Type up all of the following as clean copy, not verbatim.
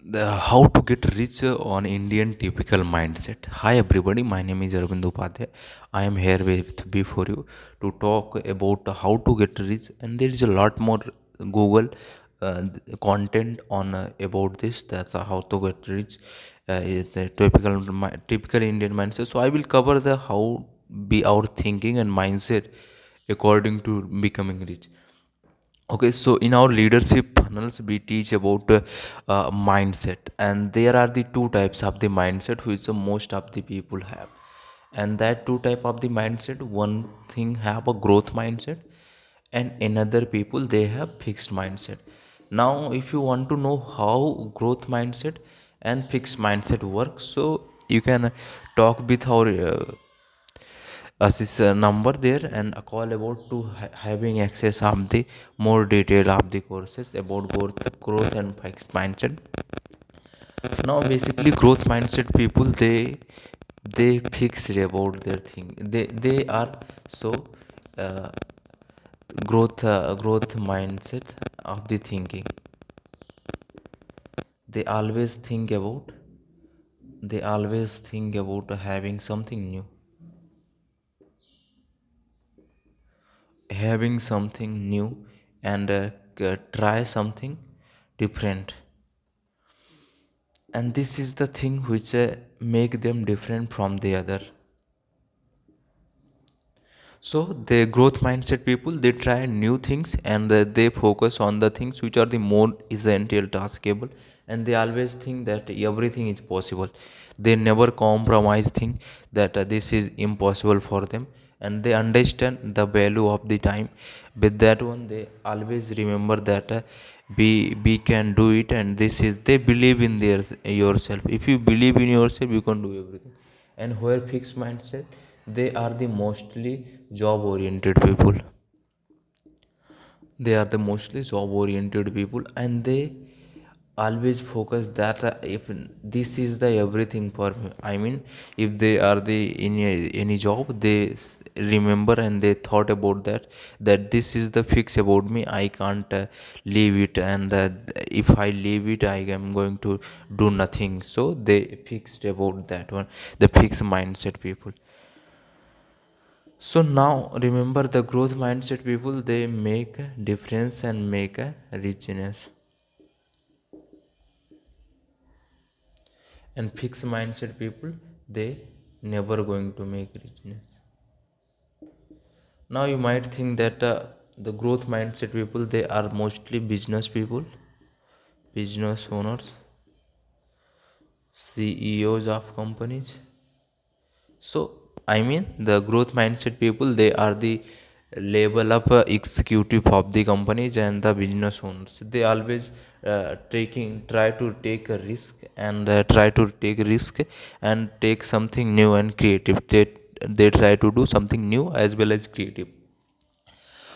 How to get rich on Indian typical mindset. Hi everybody, my name is Arvind Upadhyay. I am here with before you to talk about how to get rich, and there is a lot more Google content on about this. That's how to get rich. The typical Indian mindset. So I will cover the how be our thinking and mindset according to becoming rich. Okay, so in our leadership funnels, we teach about mindset, and there are the two types of the mindset which the most of the people have. And that two type of the mindset, one thing have a growth mindset, and another people they have fixed mindset. Now, if you want to know how growth mindset and fixed mindset work, so you can talk with our assist number there and a call about to having access of the more detail of the courses about growth and fixed mindset. Now basically growth mindset people they fixed about their thing, they are so uh, growth mindset of the thinking. They always think about, they always think about having something new, having something new, and try something different. And this is the thing which make them different from the other. So the growth mindset people they try new things, and they focus on the things which are the more essential taskable, and they always think that everything is possible. They never compromise think that this is impossible for them, and they understand the value of the time. With that one they always remember that we can do it, and this is they believe in their yourself. If you believe in yourself you can do everything. And where fixed mindset, they are the mostly job oriented people. They are the mostly job oriented people, and they always focus that if this is the everything for me, I mean if they are the in any job, they remember and they thought about that, that this is the fix about me, I can't leave it, and if I leave it I am going to do nothing. So they fixed about that one, the fixed mindset people. So now remember the growth mindset people they make a difference and make a richness, and fixed mindset people they never going to make richness. Now you might think that the growth mindset people they are mostly business people, business owners, CEOs of companies. So, I mean, the growth mindset people, they are the level up executive of the companies and the business owners. They always try to take a risk, and try to take risk and take something new and creative. They try to do something new as well as creative.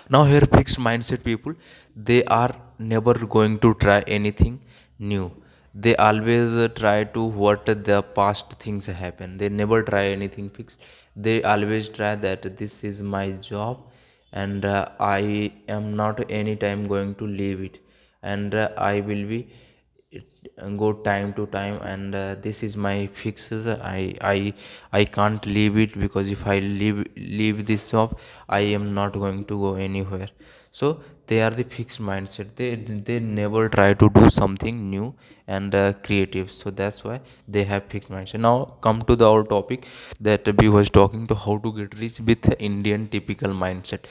Now here fixed mindset people they are never going to try anything new. They always try to what the past things happen, they never try anything fixed. They always try that this is my job, and I am not anytime going to leave it, and I will be go time to time, and this is my fix. I can't leave it, because if I leave this job I am not going to go anywhere. So they are the fixed mindset, they never try to do something new and creative. So that's why they have fixed mindset. Now come to the our topic, that we was talking to how to get rich with Indian typical mindset.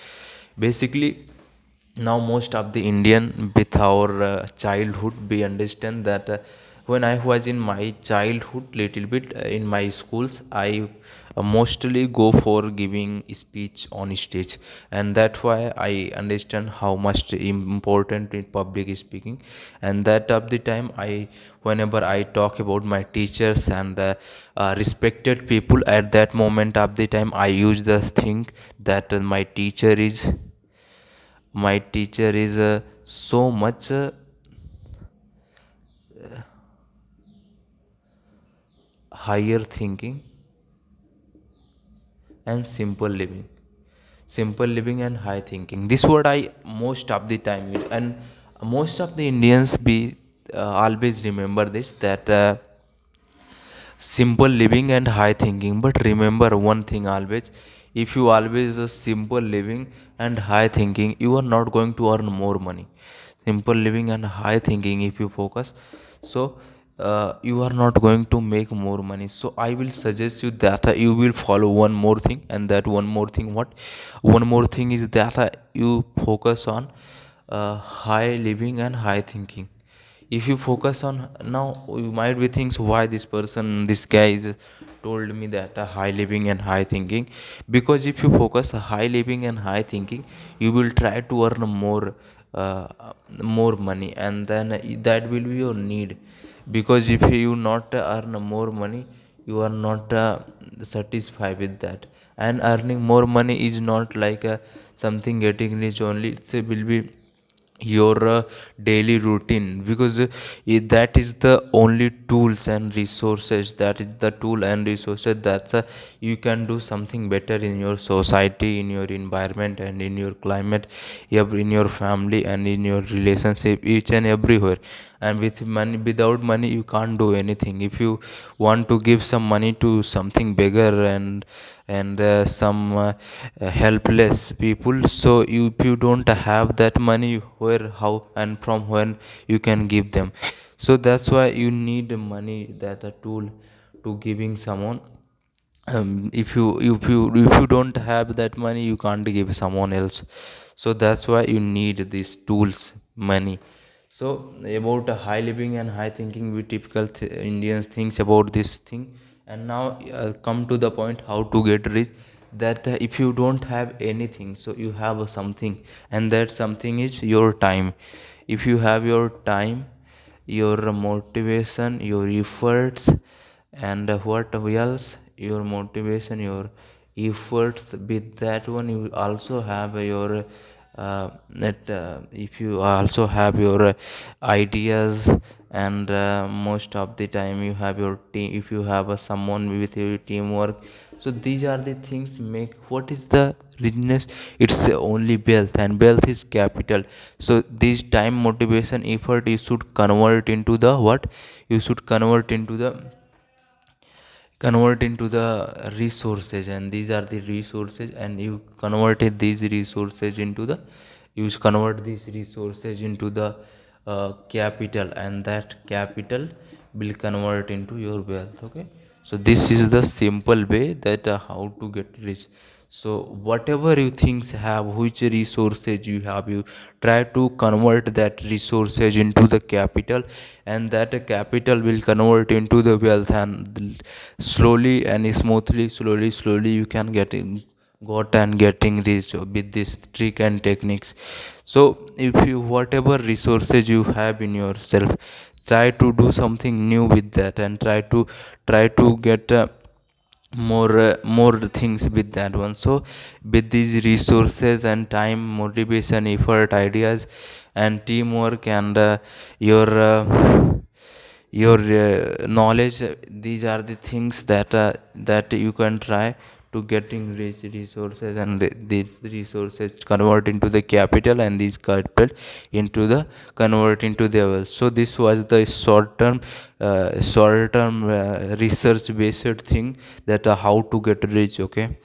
Basically, now most of the Indian with our childhood we understand that when I was in my childhood little bit in my schools, I mostly go for giving speech on stage, and that's why I understand how much important in public speaking. And that of the time I, whenever I talk about my teachers and respected people, at that moment of the time I use the thing that my teacher is so much higher thinking and simple living and high thinking, this word I most of the time use. And most of the Indians be always remember this, that simple living and high thinking. But remember one thing always, if you always a simple living and high thinking, you are not going to earn more money. Simple living and high thinking, if you focus, so you are not going to make more money. So I will suggest you that you will follow one more thing, and that one more thing, what one more thing is that you focus on high living and high thinking. If you focus on, now you might be thinks, why this person, this guy is told me that high living and high thinking. Because if you focus high living and high thinking, you will try to earn uh, more money, and then that will be your need. Because if you not earn more money, you are not satisfied with that. And earning more money is not like something getting rich only, it will be your daily routine. Because that is the only tools and resources, that is the tool and resources that you can do something better in your society, in your environment, and in your climate, in your family, and in your relationship, each and everywhere. And with money, without money you can't do anything. If you want to give some money to something bigger, and some helpless people, so you, if you don't have that money, where, how, and from when you can give them. So that's why you need money, that a tool to giving someone. If you don't have that money, you can't give someone else. So that's why you need these tools, money. So about high living and high thinking, we typical Indians thinks about this thing. And now come to the point how to get rich. That if you don't have anything, so you have something, and that something is your time. If you have your time, your motivation, your efforts, and what else, your motivation, your efforts, with that one you also have your that if you also have your ideas. And most of the time you have your team, if you have someone with your teamwork. So these are the things make, what is the richness, it's only wealth, and wealth is capital. So this time, motivation, effort, you should convert into the what, you should convert into the resources. And these are the resources, and you converted these resources into the, you convert these resources into the capital, and that capital will convert into your wealth. Okay, so this is the simple way that how to get rich. So whatever you things have, which resources you have, you try to convert that resources into the capital, and that capital will convert into the wealth. And slowly and smoothly, slowly you can got and getting rich with this trick and techniques. So if you, whatever resources you have in yourself, try to do something new with that, and try to get more things with that one. So with these resources and time, motivation, effort, ideas, and teamwork, and your knowledge, these are the things that you can try to getting rich resources. And these resources convert into the capital, and these capital into the convert into the wealth. So this was the short term research based thing, that how to get rich. Okay,